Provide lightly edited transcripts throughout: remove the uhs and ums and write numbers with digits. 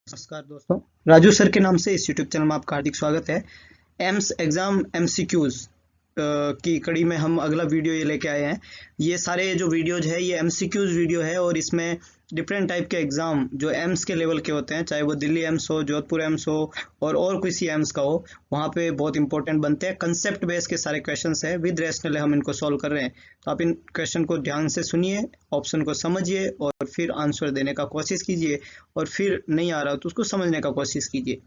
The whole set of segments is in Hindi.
नमस्कार दोस्तों, राजू सर के नाम से इस यूट्यूब चैनल में आपका हार्दिक स्वागत है। एम्स एग्जाम एमसीक्यूज की कड़ी में हम अगला वीडियो ये लेके आए हैं। ये सारे जो वीडियोज है ये एमसीक्यूज वीडियो है और इसमें डिफरेंट टाइप के एग्जाम जो एम्स के लेवल के होते हैं, चाहे वो दिल्ली एम्स हो, जोधपुर एम्स हो और किसी एम्स का हो, वहाँ पे बहुत इंपॉर्टेंट बनते हैं। कंसेप्ट बेस के सारे क्वेश्चंस है, विद रैशनल हम इनको सॉल्व कर रहे हैं। तो आप इन क्वेश्चन को ध्यान से सुनिए, ऑप्शन को समझिए और फिर आंसर देने का कोशिश कीजिए, और फिर नहीं आ रहा तो उसको समझने का कोशिश कीजिए।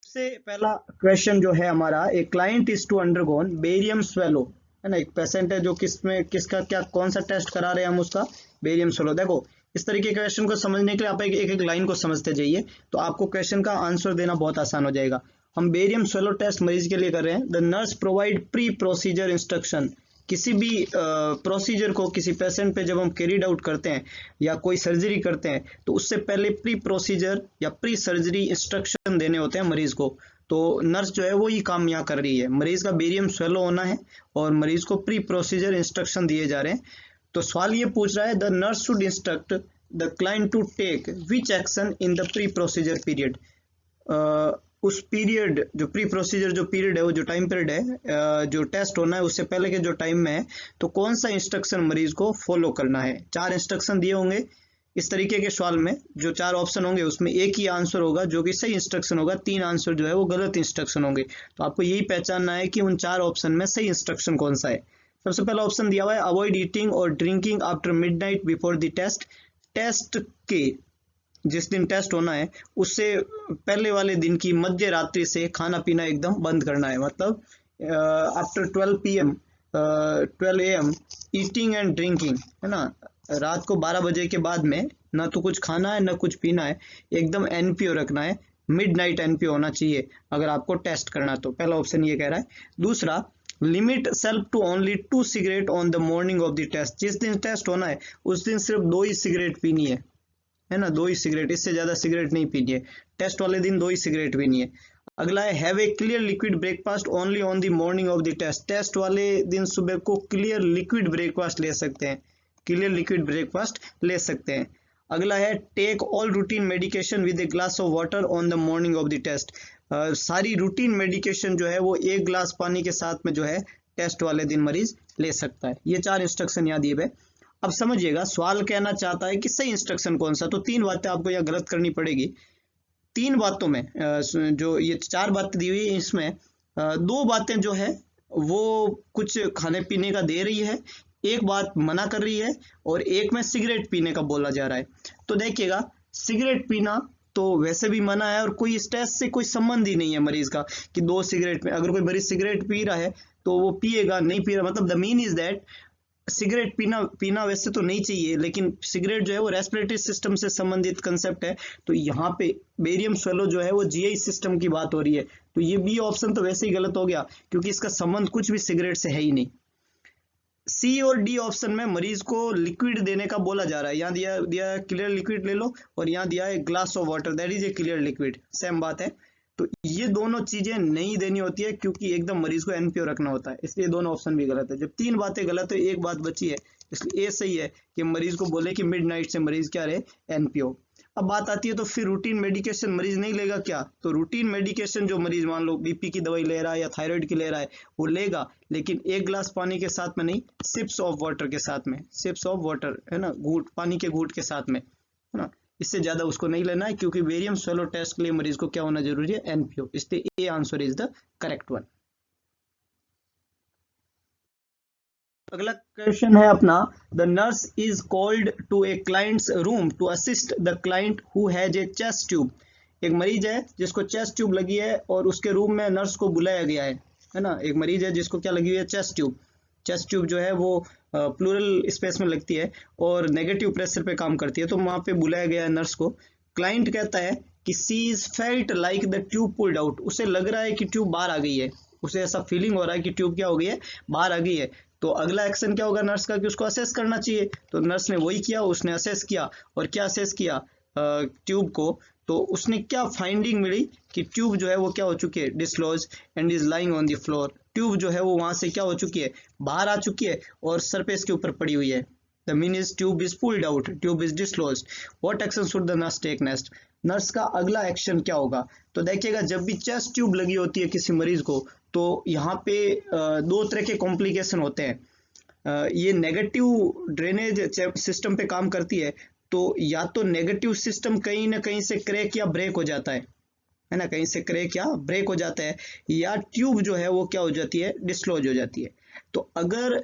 सबसे पहला क्वेश्चन जो है हमारा, एक client is to undergone barium swallow, है ना। एक पेशेंट है जो किसमें किसका क्या कौन सा टेस्ट करा रहे हैं हम उसका, बेरियम स्वेलो। देखो, इस तरीके के क्वेश्चन को समझने के लिए आप एक लाइन को समझते जाइए तो आपको क्वेश्चन का आंसर देना बहुत आसान हो जाएगा। हम बेरियम स्वेलो टेस्ट मरीज के लिए कर रहे हैं। The nurse provide pre procedure instruction. किसी भी प्रोसीजर को किसी पेशेंट पे जब हम कैरीड आउट करते हैं या कोई सर्जरी करते हैं तो उससे पहले प्री प्रोसीजर या प्री सर्जरी इंस्ट्रक्शन देने होते हैं मरीज को। तो नर्स जो है वो ये काम यहाँ कर रही है। मरीज का बेरियम स्वेलो होना है और मरीज को प्री प्रोसीजर इंस्ट्रक्शन दिए जा रहे हैं। तो सवाल ये पूछ रहा है, the nurse should instruct the client to take which action in the pre procedure period. उस पीरियड जो प्री प्रोसीजर जो पीरियड है, वो जो टाइम पीरियड है जो टेस्ट होना है उससे पहले के जो टाइम में है, तो कौन सा इंस्ट्रक्शन मरीज को फॉलो करना है। 4 इंस्ट्रक्शन दिए होंगे इस तरीके के सवाल में। जो 4 ऑप्शन होंगे उसमें एक ही आंसर होगा जो कि सही इंस्ट्रक्शन होगा, 3 आंसर जो है वो गलत इंस्ट्रक्शन होंगे। तो आपको यही पहचानना है कि उन 4 ऑप्शन में सही इंस्ट्रक्शन कौन सा है। सबसे पहला ऑप्शन दिया हुआ है, अवॉइड ईटिंग और drinking after midnight before the test. Test के जिस दिन टेस्ट होना है उससे पहले वाले दिन की मध्य रात्रि से खाना पीना एकदम बंद करना है। मतलब after 12 PM 12 AM eating and drinking, है ना। रात को 12 बजे के बाद में ना तो कुछ खाना है ना कुछ पीना है, एकदम एनपीओ रखना है। मिड नाइट एनपीओ होना चाहिए अगर आपको टेस्ट करना। तो पहला ऑप्शन ये कह रहा है। दूसरा, limit self to only 2 cigarette on the morning of the test. जिस दिन टेस्ट होना है उस दिन सिर्फ 2 ही सिगरेट पीनी है ना, 2 ही सिगरेट, इससे ज्यादा सिगरेट नहीं पीनी है। टेस्ट वाले दिन 2 ही सिगरेट पीनी है। अगला है, have a clear liquid breakfast only on the morning of the test. Test वाले दिन सुबह को क्लियर लिक्विड ब्रेकफास्ट ले सकते हैं, क्लियर लिक्विड ब्रेकफास्ट ले सकते हैं। अगला है, take all routine medication with a glass of water on the morning of the test. सारी रूटीन मेडिकेशन जो है वो 1 ग्लास पानी के साथ में जो है टेस्ट वाले दिन मरीज ले सकता है। ये 4 इंस्ट्रक्शन यहाँ दिए हुए। अब समझिएगा, सवाल कहना चाहता है कि सही इंस्ट्रक्शन कौन सा। तो 3 बातें आपको यहाँ गलत करनी पड़ेगी। 3 बातों में जो ये 4 बातें दी हुई है इसमें 2 बातें जो है वो कुछ खाने पीने का दे रही है, एक बात मना कर रही है और एक में सिगरेट पीने का बोला जा रहा है। तो देखिएगा, सिगरेट पीना तो वैसे भी मना है और कोई इस टेस्ट से कोई संबंध ही नहीं है मरीज का कि 2 सिगरेट में। अगर कोई मरीज सिगरेट पी रहा है तो वो पिएगा, नहीं पी रहा, मतलब the mean is that cigarette पीना वैसे तो नहीं चाहिए, लेकिन सिगरेट जो है वो रेस्पिरेटरी सिस्टम से संबंधित कंसेप्ट है। तो यहाँ पे बेरियम स्वेलो जो है वो जीआई सिस्टम की बात हो रही है। तो ये बी ऑप्शन तो वैसे ही गलत हो गया क्योंकि इसका संबंध कुछ भी सिगरेट से है ही नहीं। सी और डी ऑप्शन में मरीज को लिक्विड देने का बोला जा रहा है। यहाँ दिया दिया क्लियर लिक्विड ले लो और यहाँ दिया है glass of water, that is a clear liquid, same बात है। तो ये दोनों चीजें नहीं देनी होती है क्योंकि एकदम मरीज को एनपीओ रखना होता है, इसलिए दोनों ऑप्शन भी गलत है। जब 3 बातें गलत है, एक बात बची है, इसलिए ये सही है कि मरीज को बोले कि मिडनाइट से मरीज क्या रहे, एनपीओ। अब बात आती है, तो फिर रूटीन मेडिकेशन मरीज नहीं लेगा क्या। तो रूटीन मेडिकेशन जो मरीज मान लो बीपी की दवाई ले रहा है या थायराइड की ले रहा है वो लेगा, लेकिन 1 ग्लास पानी के साथ में नहीं, सिप्स ऑफ वाटर के साथ में, सिप्स ऑफ वाटर, है ना, घूट पानी के घूट के साथ में, है ना। इससे ज्यादा उसको नहीं लेना है क्योंकि बेरियम स्वेलो टेस्ट के लिए मरीज को क्या होना जरूरी है, एनपीओ। इसलिए A answer is the correct one. अगला क्वेश्चन है अपना, the nurse is called to a client's room to assist the client who has a chest tube. एक मरीज है जिसको चेस्ट ट्यूब लगी है और उसके रूम में नर्स को बुलाया गया है ना। एक मरीज है जिसको क्या लगी हुई है, चेस्ट ट्यूब। चेस्ट ट्यूब जो है वो प्लूरल स्पेस में लगती है और नेगेटिव प्रेशर पे काम करती है, तो वहां पे बुलाया गया है नर्स को। क्लाइंट कहता है कि she is felt like the tube pulled out. उसे लग रहा है कि ट्यूब बाहर आ गई है, उसे ऐसा फीलिंग हो रहा है कि ट्यूब क्या हो गई है, बाहर आ गई है। तो अगला एक्शन क्या होगा नर्स का कि उसको असेस करना चाहिए। तो नर्स ने वही किया, उसने असेस किया। और क्या असेस किया ट्यूब को, तो उसने क्या फाइंडिंग मिली कि ट्यूब जो है वो क्या हो चुकी है, dislodge and is lying on the floor. Tube जो है वो वहां से क्या हो चुकी है, बाहर आ चुकी है और सरफेस के ऊपर पड़ी हुई है। The mean is tube is pulled out, tube is disclosed, what action should the nurse take next, nurse का अगला एक्शन क्या होगा। तो देखिएगा जब भी चेस्ट ट्यूब लगी होती है किसी मरीज को तो यहाँ पे दो तरह के कॉम्प्लिकेशन होते हैं। ये नेगेटिव ड्रेनेज सिस्टम पे काम करती है, तो या तो नेगेटिव सिस्टम कहीं ना कहीं से क्रैक या ब्रेक हो जाता है ना, कहीं से क्रैक या ब्रेक हो जाता है, या ट्यूब जो है वो क्या हो जाती है, डिस्क्लोज हो जाती है। तो अगर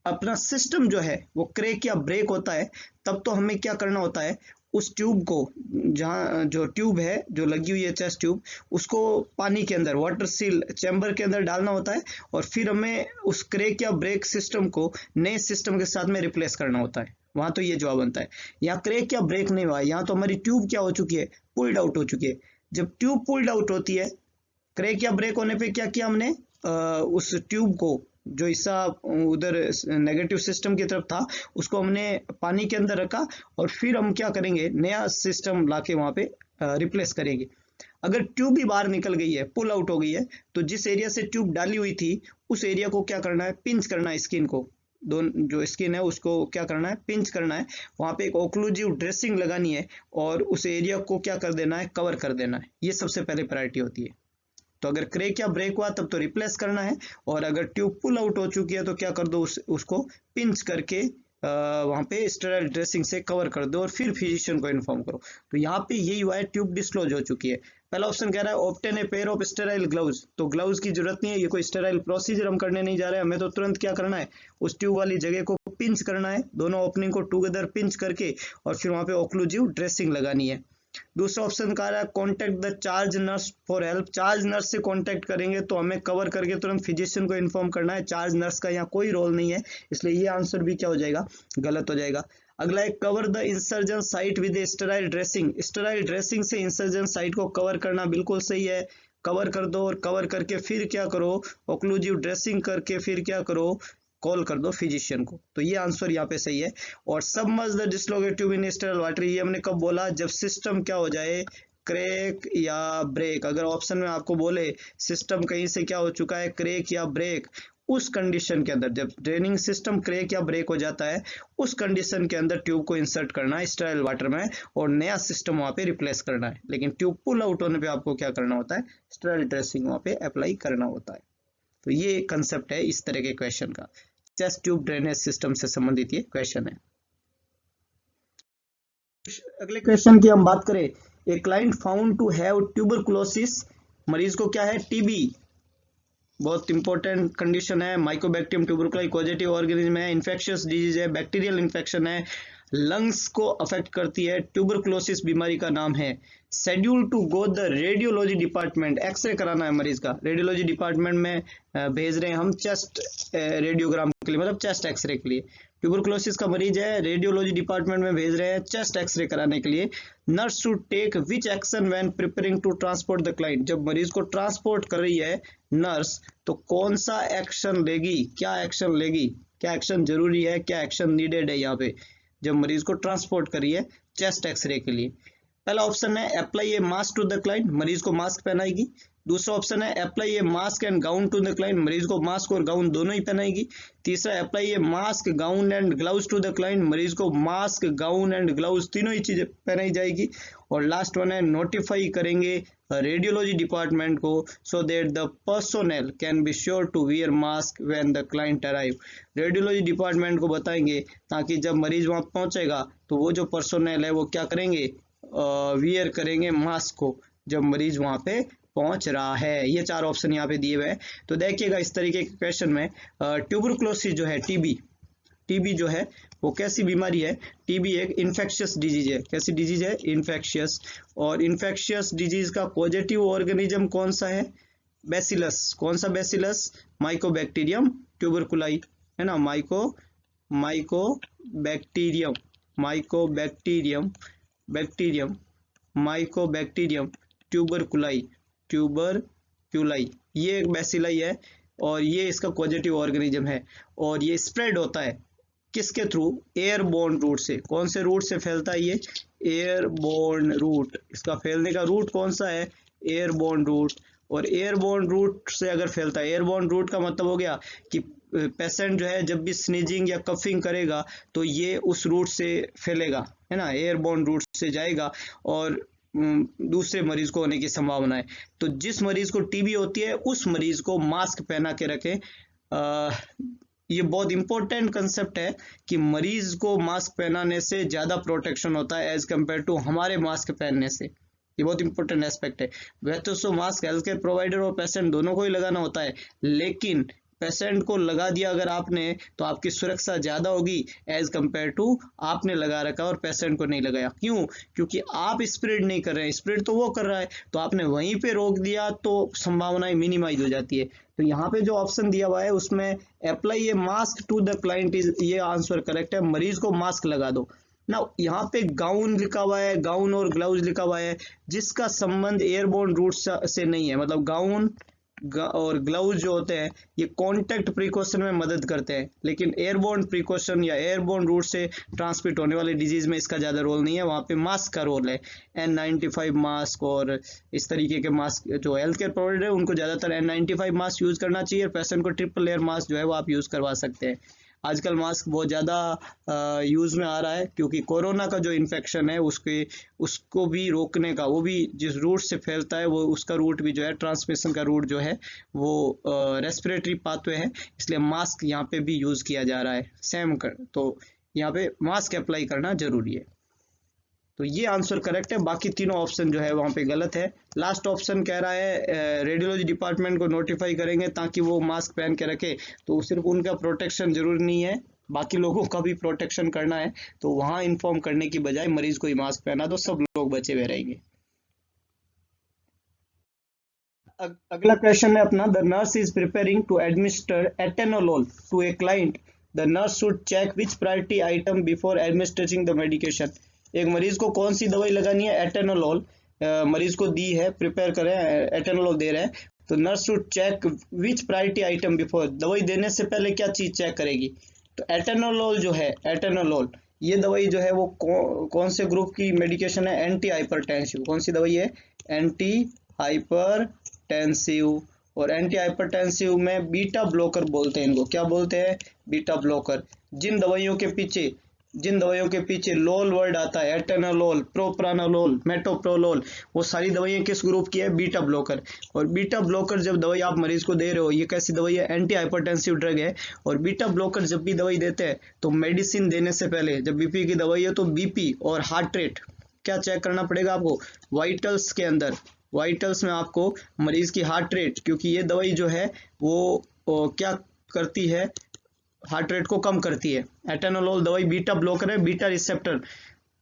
अपना सिस्टम जो है वो क्रैक या ब्रेक होता है तब तो हमें क्या करना होता है, उस ट्यूब को, जहाँ जो ट्यूब है जो लगी हुई है चेस्ट ट्यूब, उसको पानी के अंदर वाटर सील चैम्बर के अंदर डालना होता है और फिर हमें उस क्रैक या ब्रेक सिस्टम को नए सिस्टम के साथ में रिप्लेस करना होता है। वहां तो ये जवाब बनता है। यहाँ क्रैक या ब्रेक नहीं हुआ, यहाँ तो हमारी ट्यूब क्या हो चुकी है, पुल्ड आउट हो चुकी है। जब ट्यूब पुल्ड आउट होती है, क्रैक या ब्रेक होने पे क्या किया हमने, उस ट्यूब को जो हिस्सा उधर नेगेटिव सिस्टम की तरफ था उसको हमने पानी के अंदर रखा और फिर हम क्या करेंगे, नया सिस्टम लाके वहां पे रिप्लेस करेंगे। अगर ट्यूब भी बाहर निकल गई है, पुल आउट हो गई है, तो जिस एरिया से ट्यूब डाली हुई थी उस एरिया को क्या करना है, पिंच करना है, स्किन को, दोनों जो स्किन है उसको क्या करना है, पिंच करना है। वहां पे एक ओक्लूसिव ड्रेसिंग लगानी है और उस एरिया को क्या कर देना है, कवर कर देना है। ये सबसे पहले प्रायोरिटी होती है। तो अगर क्रैक या ब्रेक हुआ तब तो रिप्लेस करना है, और अगर ट्यूब पुल आउट हो चुकी है तो क्या कर दो, उसको पिंच करके वहां पे स्टेराइल ड्रेसिंग से कवर कर दो और फिर फिजिशियन को इन्फॉर्म करो। तो यहाँ पे यही हुआ है, ट्यूब डिस्क्लोज हो चुकी है। पहला ऑप्शन कह रहा है obtain a pair of sterile gloves, तो ग्लव्स की जरूरत नहीं है, ये कोई स्टेराइल प्रोसीजर हम करने नहीं जा रहे हैं, हमें तो तुरंत क्या करना है, उस ट्यूब वाली जगह को पिंच करना है, दोनों ओपनिंग को टुगेदर पिंच करके और फिर वहां पे ओक्लूसिव ड्रेसिंग लगानी है। दूसरा ऑप्शन कह रहा है contact the charge nurse for help, charge nurse से कॉन्टेक्ट करेंगे तो हमें कवर करके तुरंत फिजिशियन को इन्फॉर्म करना है। चार्ज नर्स का यहाँ कोई रोल नहीं है, इसलिए ये आंसर भी क्या हो जाएगा, गलत हो जाएगा। अगला है cover the insertion site with sterile dressing, sterile dressing से इंसर्जन साइट को कवर करना बिल्कुल सही है, कवर कर दो और कवर करके फिर क्या करो, ओक्लूसिव ड्रेसिंग करके फिर क्या करो, कॉल कर दो फिजिशियन को। तो ये आंसर यहाँ पे सही है। और submerge the dislocated tube in sterile water, ये हमने कब बोला, जब सिस्टम क्या हो जाए, क्रैक या ब्रेक। अगर ऑप्शन में आपको बोले सिस्टम कहीं से क्या हो चुका है, क्रैक या ब्रेक, उस कंडीशन के अंदर, जब ड्रेनिंग सिस्टम क्रैक या ब्रेक हो जाता है, उस कंडीशन के अंदर ट्यूब को इंसर्ट करना है स्टेराइल वाटर में और नया सिस्टम वहां पे रिप्लेस करना है। लेकिन ट्यूब पुल आउट होने पे आपको क्या करना होता है, स्टेराइल ड्रेसिंग वहां पे अप्लाई करना होता है। तो ये कंसेप्ट है इस तरह के क्वेश्चन का, चेस्ट ट्यूब ड्रेनेज सिस्टम से संबंधित ये क्वेश्चन है। अगले क्वेश्चन की हम बात करें, a client found to have tuberculosis, मरीज को क्या है, टीबी, बहुत इंपॉर्टेंट कंडीशन है, माइकोबैक्टीरियम ट्यूबरकुलाई पॉजिटिव ऑर्गेनिज्म है, इन्फेक्शियस डिजीज है, बैक्टीरियल इन्फेक्शन है, लंग्स को अफेक्ट करती है, ट्यूबरकुलोसिस बीमारी का नाम है। Schedule to go the radiology department, x-ray कराना है मरीज का, रेडियोलॉजी डिपार्टमेंट में भेज रहे हैं हम चेस्ट रेडियोग्राम के लिए, मतलब चेस्ट एक्सरे के लिए। ट्यूबरकुलोसिस का मरीज है, रेडियोलॉजी डिपार्टमेंट में भेज रहे हैं चेस्ट एक्सरे कराने के लिए। Nurse to take which action when preparing to transport the client, जब मरीज को ट्रांसपोर्ट कर रही है नर्स तो कौन सा एक्शन लेगी, क्या एक्शन लेगी, क्या एक्शन जरूरी है, क्या एक्शन नीडेड है यहाँ पे जब मरीज को ट्रांसपोर्ट करिए चेस्ट एक्सरे के लिए। पहला ऑप्शन है apply a mask to the client, मरीज को मास्क पहनाएगी। दूसरा ऑप्शन है apply a mask and gown to the client, मरीज को मास्क और गाउन दोनों ही पहनाएगी। तीसरा apply a mask gown and gloves to the client, मरीज को मास्क गाउन एंड ग्लव्स तीनों ही चीजें पहनाई जाएगी। और लास्ट वन है नोटिफाई करेंगे रेडियोलॉजी डिपार्टमेंट को so that the personnel can be sure to wear mask when the client arrive, radiology department को बताएंगे ताकि जब मरीज वहां पहुंचेगा तो वो जो पर्सोनेल है वो क्या करेंगे, वियर करेंगे मास्क को जब मरीज वहां पे पहुंच रहा है। ये चार ऑप्शन यहाँ पे दिए हुए हैं। तो देखिएगा इस तरीके के क्वेश्चन में ट्यूबरकुलोसिस जो है, टीबी जो है वो कैसी बीमारी है, टीबी एक इन्फेक्शियस डिजीज है। कैसी डिजीज है, इन्फेक्शियस। और इन्फेक्शियस डिजीज का पॉजिटिव ऑर्गेनिज्म कौन सा है, बैसिलस। कौन सा बैसिलस, माइकोबैक्टीरियम ट्यूबरकुलाई, है ना, माइकोबैक्टीरियम ट्यूबरकुलाई, ये एक बैसिलाई है और ये इसका पॉजिटिव ऑर्गेनिज्म है। और ये स्प्रेड होता है किसके थ्रू, एयरबोर्न रूट से। कौन से रूट से फैलता है ये, एयरबोर्न रूट। इसका फैलने का रूट कौन सा है, एयरबोर्न रूट। और एयरबोर्न रूट से अगर फैलता है, एयरबोर्न रूट का मतलब हो गया कि पेशेंट जो है जब भी स्नीजिंग या कफिंग करेगा तो ये उस रूट से फैलेगा, है ना, एयरबोर्न रूट से जाएगा और दूसरे मरीज को होने की संभावना है। तो जिस मरीज को टीबी होती है उस मरीज को मास्क पहना के रखें। ये बहुत इंपॉर्टेंट कंसेप्ट है कि मरीज को मास्क पहनाने से ज़्यादा प्रोटेक्शन होता है एज कम्पेयर टू हमारे मास्क पहनने से। ये बहुत इंपॉर्टेंट एस्पेक्ट है। वैसे तो मास्क हेल्थ केयर प्रोवाइडर और पेशेंट दोनों को ही लगाना होता है, लेकिन पेशेंट को लगा दिया अगर आपने तो आपकी सुरक्षा ज्यादा होगी एज कंपेयर टू आपने लगा रखा और पेशेंट को नहीं लगाया। क्यों? क्योंकि आप स्प्रेड नहीं कर रहे हैं, स्प्रेड तो वो कर रहा है, तो आपने वहीं पे रोक दिया तो संभावनाएं मिनिमाइज हो जाती है। तो यहाँ पे जो ऑप्शन दिया हुआ है उसमें apply a mask to the client is, ये आंसर करेक्ट है। मरीज को मास्क लगा दो ना। यहाँ पे गाउन लिखा हुआ है, गाउन और ग्लव्स लिखा हुआ है, जिसका संबंध एयरबोर्न रूट से नहीं है। मतलब गाउन और ग्लव्स जो होते हैं ये कॉन्टैक्ट प्रिकॉशन में मदद करते हैं, लेकिन एयरबोर्न प्रिकॉशन या एयरबोर्न रूट से ट्रांसमिट होने वाले डिजीज में इसका ज़्यादा रोल नहीं है। वहाँ पे मास्क का रोल है। N95 मास्क और इस तरीके के मास्क जो हेल्थ केयर प्रोवाइडर है उनको ज़्यादातर N95 मास्क यूज़ करना चाहिए। पेशेंट को ट्रिपल लेयर मास्क जो है वो आप यूज़ करवा सकते हैं। आजकल मास्क बहुत ज़्यादा यूज़ में आ रहा है क्योंकि कोरोना का जो इन्फेक्शन है उसको भी रोकने का, वो भी जिस रूट से फैलता है वो उसका रूट भी जो है, ट्रांसमिशन का रूट जो है वो रेस्पिरेटरी पाथवे है, इसलिए मास्क यहाँ पे भी यूज़ किया जा रहा है सेम तो यहाँ पे मास्क अप्लाई करना जरूरी है। तो ये आंसर करेक्ट है, बाकी तीनों ऑप्शन जो है वहाँ पे गलत है। लास्ट ऑप्शन कह रहा है रेडियोलॉजी डिपार्टमेंट को नोटिफाई करेंगे ताकि वो मास्क पहन के रखे, तो सिर्फ उनका प्रोटेक्शन जरूरी नहीं है, बाकी लोगों का भी प्रोटेक्शन करना है। तो वहाँ इन्फॉर्म करने की बजाय मरीज को ही मास्क पहना दो, सब लोग बचे हुए रहेंगे। अगला क्वेश्चन है अपना, the nurse is preparing to administer atenolol to a client, the nurse should check which priority item before administrating the medication. एक मरीज को कौन सी दवाई लगानी है? एटेनोलोल मरीज को दी है, प्रिपेयर करें, एटेनोलोल दे रहे हैं, तो nurse should check which priority item before, दवाई देने से पहले क्या चीज चेक करेगी? तो एटेनोलोल जो है, एटेनोलोल ये दवाई जो है वो कौन से ग्रुप की मेडिकेशन है? Anti hypertensive. कौन सी दवाई है? Anti hypertensive. और एंटी हाइपरटेंसिव में बीटा ब्लॉकर बोलते हैं इनको। क्या बोलते हैं? Beta blocker. जिन दवाइयों के पीछे लोल वर्ड आता है, एटेनोलोल, प्रोप्रानोलोल, मेटोप्रोलोल, वो सारी दवाइयां किस ग्रुप की है? Beta blocker. और बीटा ब्लॉकर जब दवाई आप मरीज को दे रहे हो, ये कैसी दवाई है? एंटी हाइपरटेंसिव ड्रग है। और बीटा ब्लॉकर जब भी दवाई देते हैं तो मेडिसिन देने से पहले, जब बीपी की दवाई है तो बीपी और हार्ट रेट क्या चेक करना पड़ेगा आपको? वाइटल्स के अंदर, वाइटल्स में आपको मरीज की हार्ट रेट, क्योंकि ये दवाई जो है वो क्या करती है? हार्ट रेट को कम करती है। एटेनोलोल दवाई बीटा ब्लॉकर है। बीटा रिसेप्टर,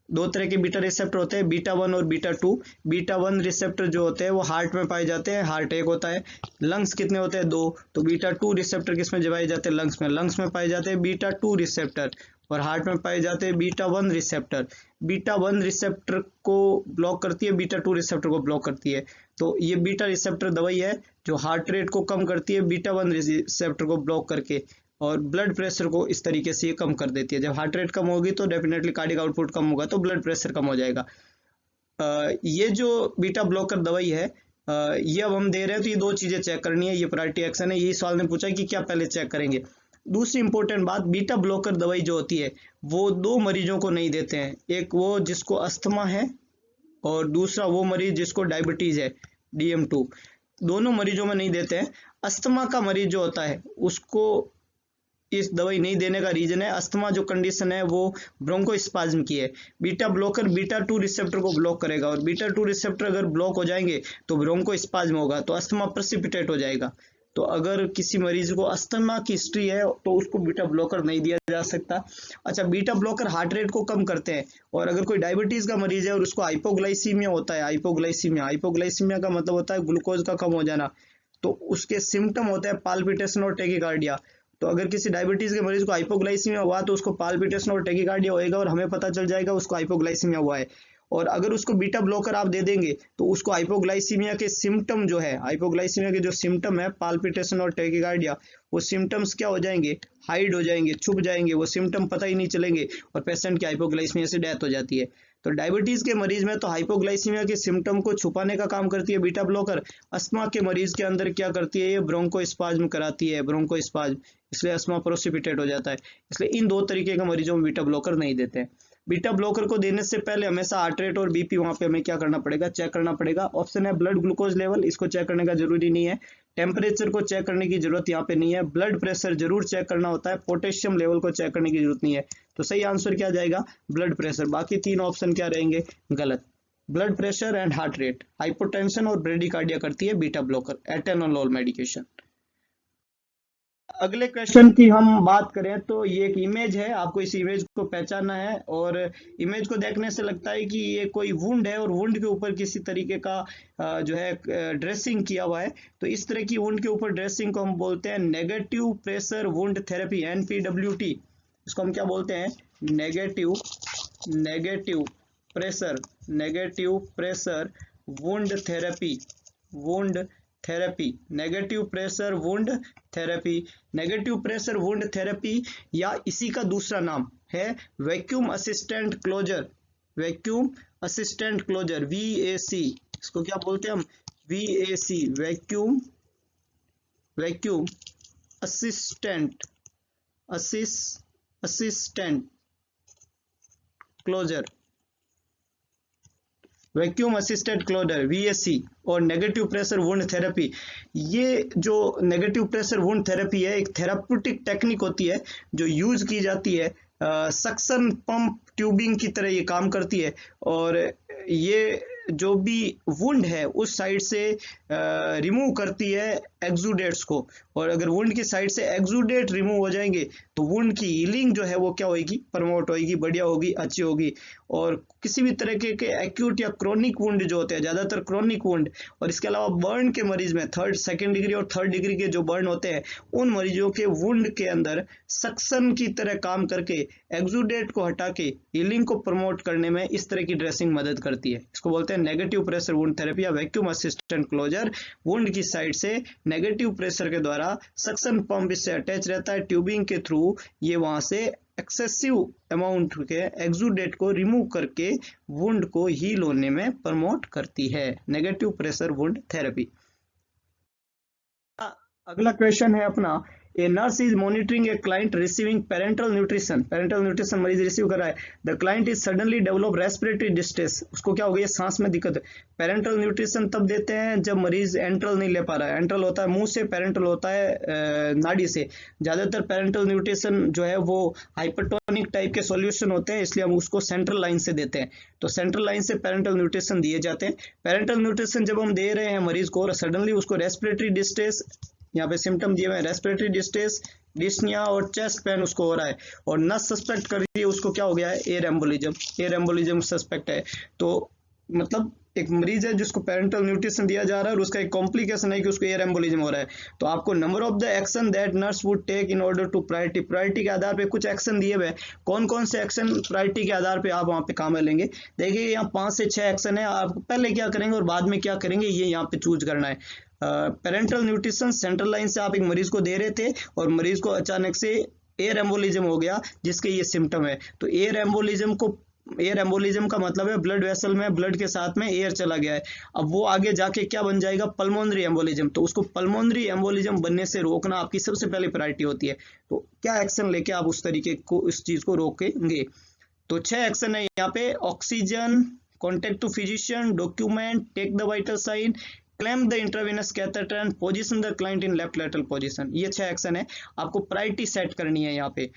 दो तरह के बीटा रिसेप्टर होते हैं, बीटा 1 और बीटा 2। बीटा 1 रिसेप्टर जो होते हैं वो हार्ट में पाए जाते हैं, हार्ट एक होता है। लंग्स कितने होते हैं? 2। तो बीटा 2 रिसेप्टर किस में पाए जाते हैं? लंग्स में पाए जाते हैं बीटा 2 रिसेप्टर, और हार्ट में पाए जाते हैं बीटा 1 रिसेप्टर। बीटा 1 रिसेप्टर को ब्लॉक करती है, बीटा 2 रिसेप्टर को ब्लॉक करती है। तो ये बीटा रिसेप्टर दवाई है जो हार्ट रेट को कम करती है बीटा 1 रिसेप्टर को ब्लॉक करके, और ब्लड प्रेशर को इस तरीके से ये कम कर देती है। जब हार्ट रेट कम होगी तो डेफिनेटली कार्डियक आउटपुट कम होगा, तो ब्लड प्रेशर कम हो जाएगा। ये जो बीटा ब्लॉकर दवाई है ये अब हम दे रहे हैं तो ये दो चीजें चेक करनी है, ये प्रायोरिटी एक्शन है। यही सवाल ने पूछा कि क्या पहले चेक करेंगे। दूसरी इंपॉर्टेंट बात, बीटा ब्लॉकर दवाई जो होती है वो दो मरीजों को नहीं देते हैं, एक वो जिसको अस्थमा है और दूसरा वो मरीज जिसको डायबिटीज है, DM2। दोनों मरीजों में नहीं देते हैं। अस्थमा का मरीज जो होता है उसको इस दवाई नहीं देने का रीजन है, अस्थमा जो कंडीशन है वो ब्रोंकोस्पाज्म की है। बीटा ब्लॉकर बीटा 2 रिसेप्टर को ब्लॉक करेगा, और बीटा 2 रिसेप्टर अगर ब्लॉक हो जाएंगे तो ब्रोंकोस्पाज्म होगा, तो अस्थमा प्रेसिपिटेट हो जाएगा। तो अगर किसी मरीज को अस्थमा की हिस्ट्री है तो उसको बीटा ब्लॉकर नहीं दिया जा सकता। अच्छा, बीटा ब्लॉकर हार्ट रेट को कम करते हैं, और अगर कोई डायबिटीज का मरीज है और उसको हाइपोग्लाइसीमिया होता है, हाइपोग्लाइसीमिया का मतलब होता है ग्लूकोज का कम हो जाना, तो उसके सिम्टम होते हैं पाल्पिटेशन और टेकिकार्डिया। तो अगर किसी डायबिटीज के मरीज को हाइपोग्लाइसीमिया हुआ तो उसको पाल्पिटेशन और टेकिकार्डिया होएगा, और हमें पता चल जाएगा उसको हाइपोग्लाइसीमिया हुआ है। और अगर उसको बीटा ब्लॉकर आप दे देंगे तो उसको हाइपोग्लाइसीमिया के सिम्टम जो है, हाइपोग्लाइसीमिया के जो सिम्टम है पाल्पिटेशन और टेकिकार्डिया, वो सिम्टम्स क्या हो जाएंगे? हाइड हो जाएंगे, छुप जाएंगे, वो सिम्टम पता ही नहीं चलेंगे, और पेशेंट की हाइपोग्लाइसीमिया से डेथ हो जाती है। तो डायबिटीज के मरीज में तो हाइपोग्लाइसीमिया के सिम्टम को छुपाने का काम करती है बीटा ब्लॉकर। अस्थमा के मरीज के अंदर क्या करती है, ये ब्रोंकोस्पाज्म कराती है, ब्रोंकोस्पाज्म, इसलिए अस्थमा प्रोसिपिटेट हो जाता है। इसलिए इन दो तरीके के मरीजों में बीटा ब्लॉकर नहीं देते हैं। बीटा ब्लॉकर को देने से पहले हमेशा हार्ट रेट और बीपी वहां पे हमें क्या करना पड़ेगा, चेक करना पड़ेगा। ऑप्शन है ब्लड ग्लूकोज लेवल, इसको चेक करने का जरूरी नहीं है। टेम्परेचर को चेक करने की जरूरत यहाँ पे नहीं है। ब्लड प्रेशर जरूर चेक करना होता है, पोटेशियम लेवल को चेक करने की जरूरत नहीं है। तो सही आंसर क्या जाएगा, ब्लड प्रेशर। बाकी तीन ऑप्शन क्या रहेंगे, गलत। Blood pressure and heart rate, hypotension और ब्रेडिकार्डिया करती है बीटा ब्लॉकर, एटेनोलोल मेडिकेशन। अगले क्वेश्चन की हम बात करें तो ये एक इमेज है, आपको इस इमेज को पहचानना है। और इमेज को देखने से लगता है कि ये कोई वुंड है और वुंड के ऊपर किसी तरीके का जो है ड्रेसिंग किया हुआ है। तो इस तरह की वुंड के ऊपर ड्रेसिंग को हम बोलते हैं negative pressure wound therapy, NPWT। इसको हम क्या बोलते हैं, negative pressure wound therapy, negative pressure wound therapy. Negative pressure wound therapy या इसी का दूसरा नाम है वैक्यूम असिस्टेंट क्लोजर, VAC। इसको क्या बोलते हैं हम, VAC, vacuum assistant closure, vacuum assisted closure, VAC। और नेगेटिव प्रेशर वुंड थेरेपी, ये जो नेगेटिव प्रेशर वुंड थेरेपी है एक थेराप्यूटिक टेक्निक होती है जो यूज की जाती है, सक्शन पंप ट्यूबिंग की तरह ये काम करती है। और ये जो भी वुंड है उस साइड से रिमूव करती है एक्सुडेट्स को। और अगर वुंड की साइड से एक्सुडेट रिमूव हो जाएंगे तो वुंड की हीलिंग जो है वो क्या होगी, प्रमोट होगी, बढ़िया होगी, अच्छी होगी। और किसी भी तरह के एक्यूट या क्रोनिक वुंड जो होते हैं, ज्यादातर क्रोनिक वुंड, और इसके अलावा बर्न के मरीज में सेकेंड डिग्री और थर्ड डिग्री के जो बर्न होते हैं, उन मरीजों के वुंड के अंदर सक्शन की तरह काम करके एक्सुडेट को हटा के हीलिंग को प्रमोट करने में इस तरह की ड्रेसिंग मदद करती है। इसको बोलते हैं नेगेटिव प्रेशर वुंड थेरेपी या वैक्यूम असिस्टेंट क्लोजर। वुंड की साइड से नेगेटिव प्रेशर के द्वारा सक्शन पंप इससे अटैच रहता है, ट्यूबिंग के थ्रू ये वहां से एक्सेसिव अमाउंट के एक्सुडेट को रिमूव करके वुंड को हील होने में प्रमोट करती है, नेगेटिव प्रेशर वुंड थेरेपी। अगला क्वेश्चन है अपना, a nurse is monitoring a client receiving parental nutrition मरीज रिसीव कर रहा है। The client is suddenly develop respiratory distress, उसको क्या हो गई है, सांस में दिक्कत। पेरेंटल न्यूट्रिशन तब देते हैं जब मरीज एंट्रल नहीं ले पा रहा है। एंट्रल होता है मुंह से, पेरेंटल होता है नाड़ी से। ज्यादातर पेरेंटल न्यूट्रिशन जो है वो हाइपरटोनिक टाइप के सॉल्यूशन होते हैं, इसलिए हम उसको सेंट्रल लाइन से देते हैं। तो सेंट्रल लाइन से पेरेंटल न्यूट्रिशन दिए जाते हैं। पेरेंटल न्यूट्रिशन जब हम दे रहे हैं मरीज को और सडनली उसको रेस्पिरेटरी डिस्ट्रेस, यहाँ पे सिम्टम दिए हुए हैं, रेस्पिरेटरी डिस्ट्रेस, डिस्निया और चेस्ट पेन उसको हो रहा है, और नस सस्पेक्ट कर रही है उसको क्या हो गया है, एयर एम्बोलिज्म सस्पेक्ट है। तो मतलब एक मरीज है जिसको पेरेंटल न्यूट्रिशन दिया जा रहा है और उसका एक कॉम्प्लिकेशन है कि उसको एयर एम्बोलिज्म हो रहा है। तो आपको number of the action that nurse would take in order to priority के आधार पे कुछ एक्शन दिए हुए हैं। कौन कौन से एक्शन प्रायोरिटी के आधार पे आप वहां पे काम में लेंगे, देखिए यहाँ 5 से 6 एक्शन है। आप पहले क्या करेंगे और बाद में क्या करेंगे ये यहाँ पे चूज करना है। पेरेंटल न्यूट्रिशन सेंट्रल लाइन से आप एक मरीज को दे रहे थे और मरीज को अचानक से एयर एम्बोलिज्म हो गया जिसके ये सिम्टम है। तो एयर एम्बोलिज्म का मतलब है ब्लड वेसल में ब्लड के साथ में एयर चला गया है। अब वो आगे जाके क्या बन जाएगा, पल्मोनरी एम्बोलिज्म। तो उसको पल्मोनरी एम्बोलिज्म बनने से रोकना आपकी सबसे पहले प्रायोरिटी होती है। तो क्या एक्शन लेके आप उस तरीके को, उस चीज को रोकेंगे। तो 6 एक्शन है यहाँ पे, oxygen, contact to physician, document, take the vital sign, clamp the intravenous catheter and position the client in left lateral position. ये 6 एक्शन है, आपको प्रायोरिटी सेट करनी है यहाँ पे।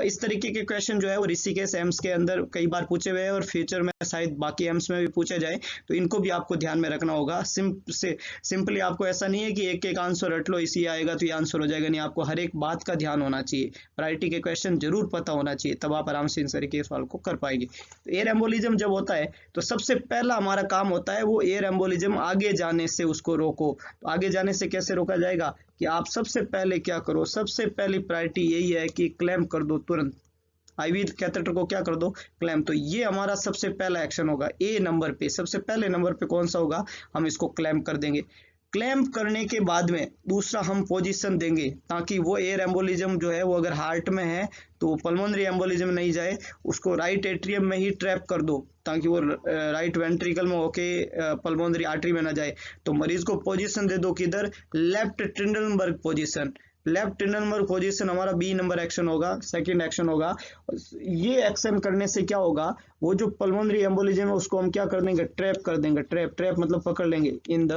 इस तरीके के क्वेश्चन जो है वो ऋषिकेश एम्स के अंदर कई बार पूछे हुए हैं और फ्यूचर में शायद बाकी एम्स में भी पूछे जाए, तो इनको भी आपको ध्यान में रखना होगा। सिंपली आपको ऐसा नहीं है कि एक एक आंसर रट लो इसी आएगा तो ये आंसर हो जाएगा, नहीं, आपको हर एक बात का ध्यान होना चाहिए। प्रायोरिटी के क्वेश्चन जरूर पता होना चाहिए, तब आप आराम से इन तरीके के सवाल को कर पाएंगे। तो एयर एम्बोलिज्म जब होता है तो सबसे पहला हमारा काम होता है वो एयर एम्बोलिज्म आगे जाने से उसको रोको। तो आगे जाने से कैसे रोका जाएगा कि आप सबसे पहले क्या करो, सबसे पहली प्रायोरिटी यही है कि क्लैम्प कर दो, तुरंत आईवी कैथेटर को क्या कर दो, क्लैम्प। तो ये हमारा सबसे पहला एक्शन होगा। ए नंबर पे सबसे पहले नंबर पे कौन सा होगा, हम इसको क्लैम्प कर देंगे। क्लैंप करने के बाद में दूसरा हम पोजीशन देंगे ताकि वो एयर एम्बोलिज्म जो है वो अगर हार्ट में है तो पल्मोनरी एम्बोलिज्म नहीं जाए, उसको राइट एट्रियम में ही ट्रैप कर दो ताकि वो राइट वेंट्रिकल में होके पल्मोनरी आर्टरी में ना जाए। तो मरीज को पोजीशन दे दो किधर, लेफ्ट ट्रिंडलबर्ग पोजीशन। लेफ्ट ट्रिंडलबर्ग पोजीशन हमारा बी नंबर एक्शन होगा, सेकंड एक्शन होगा। ये एक्शन करने से क्या होगा, वो जो पल्मोनरी एम्बोलिज्म है उसको हम क्या कर देंगे, ट्रैप कर देंगे। ट्रैप मतलब पकड़ लेंगे इन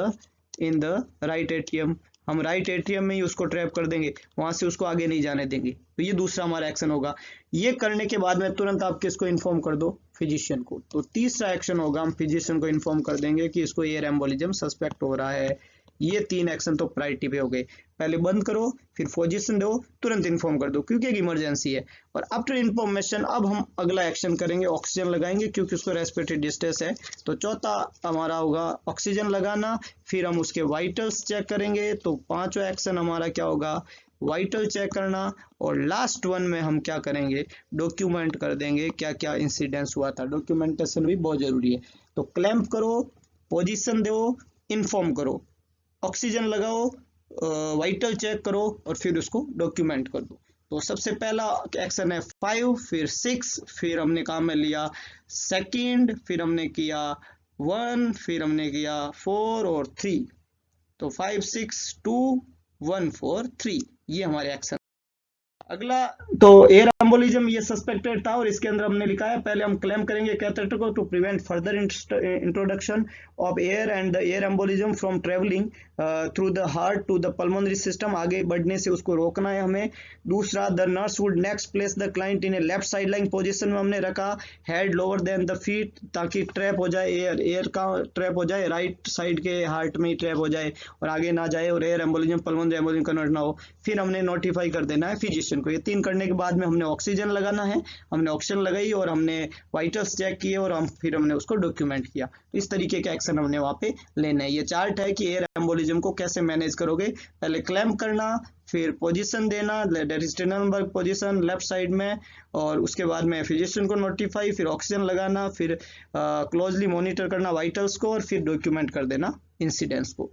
द राइट एट्रियम। हम राइट एट्रियम में ही उसको ट्रैप कर देंगे, वहां से उसको आगे नहीं जाने देंगे। तो ये दूसरा हमारा एक्शन होगा। ये करने के बाद में तुरंत आप किसको इन्फॉर्म कर दो, फिजिशियन को। तो तीसरा एक्शन होगा, हम फिजिशियन को इन्फॉर्म कर देंगे कि इसको एयर एम्बोलिज्म सस्पेक्ट हो रहा है। ये 3 एक्शन तो प्रायोरिटी पे हो गए। पहले बंद करो, फिर पोजीशन दो, तुरंत इन्फॉर्म कर दो क्योंकि एक इमरजेंसी है। और आफ्टर इन्फॉर्मेशन अब हम अगला एक्शन करेंगे, ऑक्सीजन लगाएंगे क्योंकि उसको रेस्पिरेटरी डिस्ट्रेस है। तो चौथा हमारा होगा ऑक्सीजन लगाना, फिर हम उसके वाइटल्स चेक करेंगे। तो पांचवा एक्शन हमारा क्या होगा, वाइटल चेक करना। और लास्ट वन में हम क्या करेंगे, डॉक्यूमेंट कर देंगे क्या क्या इंसिडेंस हुआ था। डॉक्यूमेंटेशन भी बहुत जरूरी है। तो क्लैंप करो, पोजीशन दो, इन्फॉर्म करो, ऑक्सीजन लगाओ, वाइटल चेक करो और फिर उसको डॉक्यूमेंट कर दो। तो सबसे पहला एक्शन है 5, फिर 6, फिर हमने काम में लिया सेकंड, फिर हमने किया 1, फिर हमने किया 4 और 3। तो 5, 6, 2, 1, 4, 3 ये हमारे एक्शन। अगला तो एयर एम्बोलिज्म ये सस्पेक्टेड था और इसके अंदर हमने लिखा है पहले हम क्लेम करेंगे कैथेटर को to prevent further introduction of air and the air embolism from travelling through the heart to the pulmonary system, आगे बढ़ने से उसको रोकना है हमें। दूसरा, the nurse would next place the client in a left side line position में हमने रखा, head lower then the feet ताकि ट्रैप हो जाए, एयर का ट्रैप हो जाए, राइट साइड के हार्ट में ही ट्रैप हो जाए और आगे ना जाए और air embolism pulmonary embolism convert ना हो। फिर हमने नोटिफाई कर देना है फिजिशियन को। ये 3 करने के बाद में हमने ऑक्सीजन लगाना है, हमने ऑक्सीजन लगाई और हमने वाइटल्स चेक किए और फिर हमने उसको डॉक्यूमेंट किया। तो इस तरीके का एक्शन हमने वहां पे लेना है। ये चार्ट है कि एयर एम्बोलिज्म को कैसे मैनेज करोगे। पहले क्लैंप करना, फिर पोजीशन देना, नंबर पोजीशन लेफ्ट साइड में, और उसके बाद में फिजिशियन को नोटिफाई, फिर ऑक्सीजन लगाना, फिर क्लोजली मॉनिटर करना वाइटल्स को और फिर डॉक्यूमेंट कर देना इंसिडेंट्स को।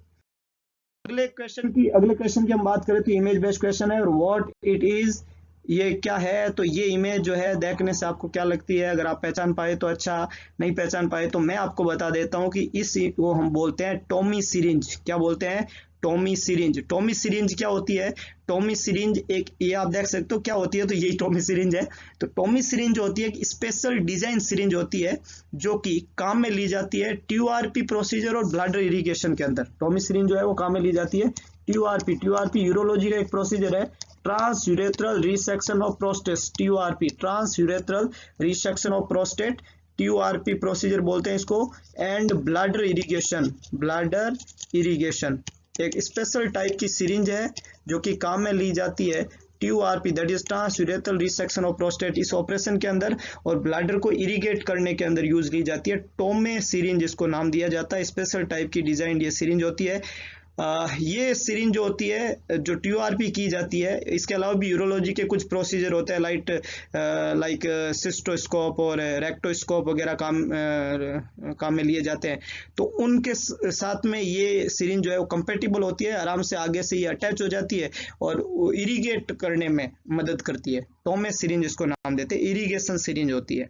अगले क्वेश्चन की हम बात करें तो इमेज बेस्ड क्वेश्चन है और व्हाट इट इज, ये क्या है। तो ये इमेज जो है देखने से आपको क्या लगती है, अगर आप पहचान पाए तो अच्छा, नहीं पहचान पाए तो मैं आपको बता देता हूं कि इस वो हम बोलते हैं टॉमी सिरिंज। क्या बोलते हैं, टॉमी सिरिंज। टॉमी सिरिंज क्या होती है, टॉमी सिरिंज एक, ये आप देख सकते हो क्या होती है, तो यही टॉमी सिरिंज है। तो टॉमी सिरिंज होती है एक स्पेशल डिजाइन सिरिंज होती है जो कि काम में ली जाती है TURP प्रोसीजर और ब्लडर इरिगेशन के अंदर। टॉमी सिरिंज जो है वो काम में ली जाती है TURP यूरोलॉजी का एक प्रोसीजर है, transurethral resection of prostate. TURP transurethral resection of prostate, TURP procedure बोलते हैं इसको। एंड ब्लडर इरिगेशन एक स्पेशल टाइप की सिरिंज है जो कि काम में ली जाती है TURP that is transurethral resection of prostate, इस ऑपरेशन के अंदर और ब्लडर को इरिगेट करने के अंदर यूज की जाती है। टोमे सिरिंज इसको नाम दिया जाता है, स्पेशल टाइप की डिजाइन ये सिरिंज होती है। ये सिरिंज जो होती है जो TURP की जाती है, इसके अलावा भी यूरोलॉजी के कुछ प्रोसीजर होते हैं लाइक सिस्टोस्कोप और रेक्टोस्कोप वगैरह काम में लिए जाते हैं। तो उनके साथ में ये सिरिंज जो है वो कंपेटिबल होती है, आराम से आगे से ये अटैच हो जाती है और इरिगेट करने में मदद करती है। टोमे सिरिंज इसको नाम देते हैं, इरिगेशन सिरिंज होती है।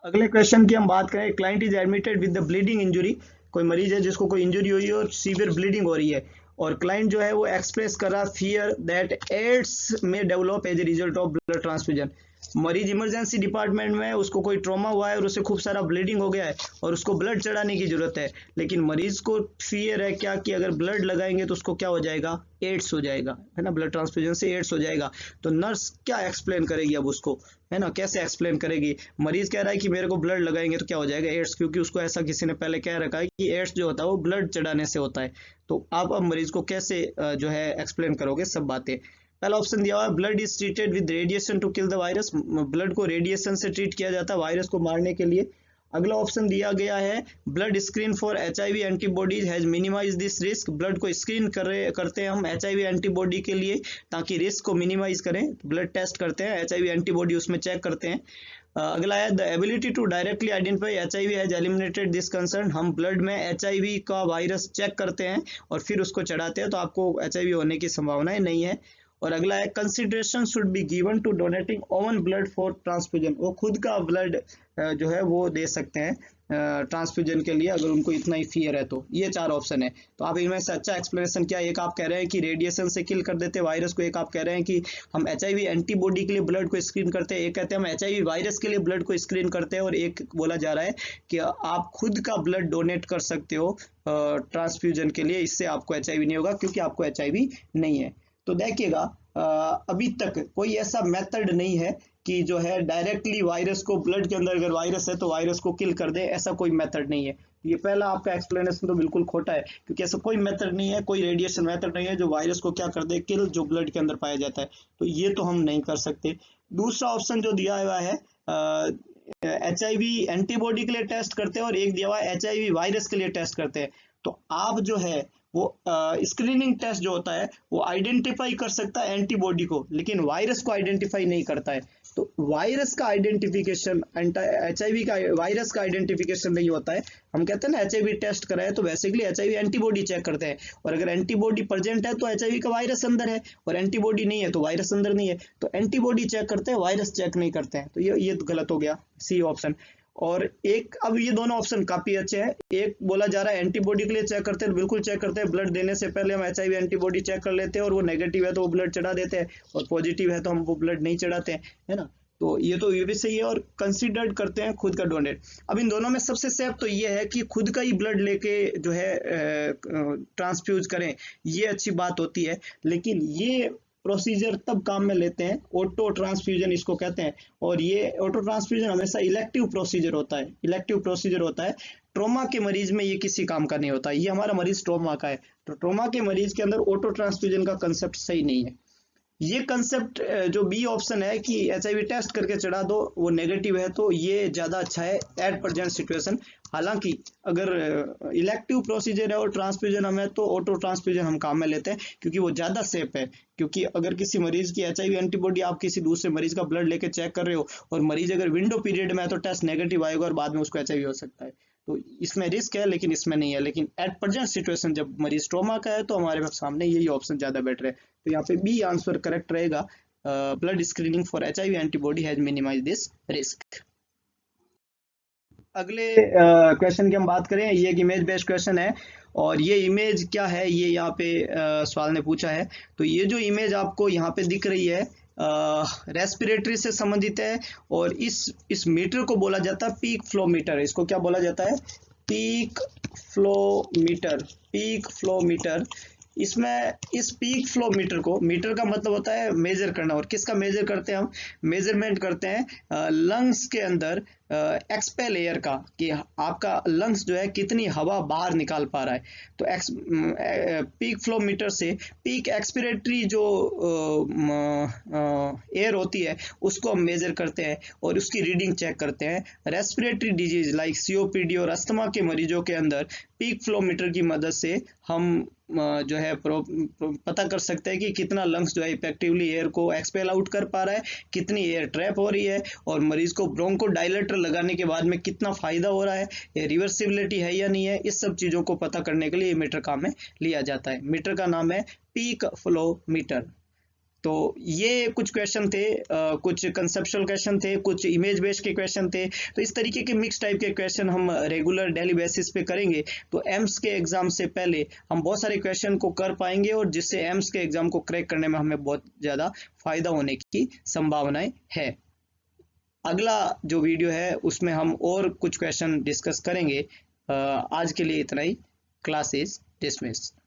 अगले क्वेश्चन की हम बात करें, client is admitted with the bleeding injury. कोई मरीज है जिसको कोई इंजरी हुई है और सीवियर ब्लीडिंग हो रही है और क्लाइंट जो है वो एक्सप्रेस कर रहा फियर दैट एड्स में develop as a result of blood transfusion. मरीज इमरजेंसी डिपार्टमेंट में है, उसको कोई ट्रॉमा हुआ है और उसे खूब सारा ब्लीडिंग हो गया है और उसको ब्लड चढ़ाने की जरूरत है, लेकिन मरीज को फियर है क्या कि अगर ब्लड लगाएंगे तो उसको क्या हो जाएगा, एड्स हो जाएगा, है ना, ब्लड ट्रांसफ्यूजन से एड्स हो जाएगा। तो नर्स क्या एक्सप्लेन करेगी अब उसको, है ना, कैसे एक्सप्लेन करेगी। मरीज कह रहा है कि मेरे को ब्लड लगाएंगे तो क्या हो जाएगा, एड्स, क्योंकि उसको ऐसा किसी ने पहले कह रखा है कि एड्स जो होता है वो ब्लड चढ़ाने से होता है। तो आप अब मरीज को कैसे जो है एक्सप्लेन करोगे सब बातें। पहला ऑप्शन दिया हुआ है blood is treated with radiation to kill the virus, blood को रेडिएशन से ट्रीट किया जाता है वायरस को मारने के लिए। अगला ऑप्शन दिया गया है blood screen for HIV antibodies has minimize this risk, blood को स्क्रीन करते हैं हम HIV एंटीबॉडी के लिए ताकि रिस्क को मिनिमाइज करें, ब्लड टेस्ट करते हैं, HIV एंटीबॉडी उसमें चेक करते हैं। अगला है the ability to directly identify HIV has eliminated this concern. हम ब्लड में HIV का वायरस चेक करते हैं और फिर उसको चढ़ाते हैं, तो आपको HIV होने की संभावनाएं नहीं है। और अगला है consideration should be given to donating own blood for transfusion. वो खुद का ब्लड जो है वो दे सकते हैं ट्रांसफ्यूजन के लिए, अगर उनको इतना ही फियर है तो। ये 4 ऑप्शन है। तो आप इनमें से अच्छा एक्सप्लेनेशन क्या, एक आप कह रहे हैं कि रेडिएशन से किल कर देते वायरस को, एक आप कह रहे हैं कि हम HIV एंटीबॉडी के लिए ब्लड को स्क्रीन करते हैं, एक कहते हैं हम HIV वायरस के लिए ब्लड को स्क्रीन करते हैं, और एक बोला जा रहा है कि आप खुद का ब्लड डोनेट कर सकते हो ट्रांसफ्यूजन के लिए, इससे आपको HIV नहीं होगा क्योंकि आपको HIV नहीं है। तो देखिएगा अभी तक कोई ऐसा मेथड नहीं है कि जो है डायरेक्टली वायरस को, ब्लड के अंदर अगर वायरस है तो वायरस को किल कर दे, ऐसा कोई मेथड नहीं है। ये पहला आपका एक्सप्लेनेशन तो बिल्कुल खोटा है, क्योंकि ऐसा कोई मेथड नहीं है, कोई रेडिएशन मेथड नहीं है जो वायरस को क्या कर दे, किल, जो ब्लड के अंदर पाया जाता है। तो ये तो हम नहीं कर सकते। दूसरा ऑप्शन जो दिया हुआ है HIV एंटीबॉडी के लिए टेस्ट करते हैं, और एक दिया हुआ है HIV वायरस के लिए टेस्ट करते हैं। तो आप जो है वो स्क्रीनिंग टेस्ट जो होता है वो आइडेंटिफाई कर सकता है एंटीबॉडी को, लेकिन वायरस को आइडेंटिफाई नहीं करता है। तो वायरस का आइडेंटिफिकेशन, HIV का वायरस का आइडेंटिफिकेशन नहीं होता है। हम कहते हैं ना HIV टेस्ट कराए तो बेसिकली HIV एंटीबॉडी चेक करते हैं, और अगर एंटीबॉडी प्रेजेंट है तो HIV का वायरस अंदर है, और एंटीबॉडी नहीं है तो वायरस अंदर नहीं है। तो एंटीबॉडी चेक करते हैं, वायरस चेक नहीं करते हैं। तो ये तो गलत हो गया, सी ऑप्शन। और एक, अब ये दोनों ऑप्शन काफी अच्छे हैं। एक बोला जा रहा है एंटीबॉडी के लिए चेक करते हैं, बिल्कुल चेक करते हैं, ब्लड देने से पहले हम HIV एंटीबॉडी चेक कर लेते हैं, और वो नेगेटिव है तो वो ब्लड चढ़ा देते हैं, और पॉजिटिव है तो हम वो ब्लड नहीं चढ़ाते हैं, है ना। तो ये भी सही है, और कंसीडर्ड करते हैं खुद का डोनेट। अब इन दोनों में सबसे सेफ तो ये है कि खुद का ही ब्लड लेके जो है ट्रांसफ्यूज करें, ये अच्छी बात होती है। लेकिन ये प्रोसीजर तब काम में लेते हैं, ऑटो ट्रांसफ्यूजन इसको कहते हैं, और ये ऑटो ट्रांसफ्यूजन हमेशा इलेक्टिव प्रोसीजर होता है। इलेक्टिव प्रोसीजर होता है, ट्रोमा के मरीज में ये किसी काम का नहीं होता। ये हमारा मरीज ट्रोमा का है, तो ट्रोमा के मरीज के अंदर ऑटो ट्रांसफ्यूजन का कंसेप्ट सही नहीं है। ये कंसेप्ट जो बी ऑप्शन है कि HIV टेस्ट करके चढ़ा दो, वो नेगेटिव है, तो ये ज्यादा अच्छा है एट प्रेजेंट सिचुएशन। हालांकि अगर इलेक्टिव प्रोसीजर है और ट्रांसफ्यूजन हमें, तो ऑटो ट्रांसफ्यूजन हम काम में लेते हैं, क्योंकि वो ज्यादा सेफ है। क्योंकि अगर किसी मरीज की HIV एंटीबॉडी आप किसी दूसरे मरीज का ब्लड लेके चेक कर रहे हो, और मरीज अगर विंडो पीरियड में है तो टेस्ट नेगेटिव आएगा और बाद में उसको HIV हो सकता है। तो इसमें रिस्क है, लेकिन इसमें नहीं है। लेकिन एट प्रेजेंट सिचुएशन जब मरीज ट्रोमा का है, तो हमारे सामने यही ऑप्शन ज्यादा बेटर है। तो यहाँ पे बी आंसर करेक्ट रहेगा, blood screening for HIV antibody has minimize this risk. अगले क्वेश्चन की हम बात करें, ये एक इमेज बेस्ड क्वेश्चन है, और ये इमेज क्या है, ये यहाँ पे सवाल ने पूछा है। तो ये जो इमेज आपको यहाँ पे दिख रही है रेस्पिरेटरी से संबंधित है, और इस मीटर को बोला जाता है पीक फ्लो मीटर। इसको क्या बोला जाता है? Peak flow meter. Peak flow meter. इसमें इस पीक फ्लो मीटर को, मीटर का मतलब होता है मेजर करना, और किसका मेजर करते हैं हम? मेजरमेंट करते हैं लंग्स के अंदर एक्सपेल एयर का, कि आपका लंग्स जो है कितनी हवा बाहर निकाल पा रहा है। तो पीक फ्लो मीटर से पीक एक्सपिरेटरी जो एयर होती है उसको हम मेजर करते हैं, और उसकी रीडिंग चेक करते हैं। रेस्पिरेटरी डिजीज लाइक COPD और अस्थमा के मरीजों के अंदर पीक फ्लो मीटर की मदद से हम जो है पता कर सकते हैं कि कितना लंग्स जो है इफेक्टिवली एयर को एक्सपेल आउट कर पा रहा है, कितनी एयर ट्रैप हो रही है, और मरीज को ब्रोंको डायलेटर लगाने के बाद में कितना फायदा हो रहा है, ये रिवर्सिबिलिटी है या नहीं है। इस सब चीजों को पता करने के लिए मीटर काम में लिया जाता है। मीटर का नाम है पीक फ्लो मीटर। तो ये कुछ क्वेश्चन थे, कुछ कंसेप्चुअल क्वेश्चन थे, कुछ इमेज बेस्ड के क्वेश्चन थे। तो इस तरीके के मिक्स टाइप के क्वेश्चन हम रेगुलर डेली बेसिस पे करेंगे, तो एम्स के एग्जाम से पहले हम बहुत सारे क्वेश्चन को कर पाएंगे, और जिससे एम्स के एग्जाम को क्रैक करने में हमें बहुत ज्यादा फायदा होने की संभावनाएं है। अगला जो वीडियो है उसमें हम और कुछ क्वेश्चन डिस्कस करेंगे। आज के लिए इतना ही। Class is dismissed.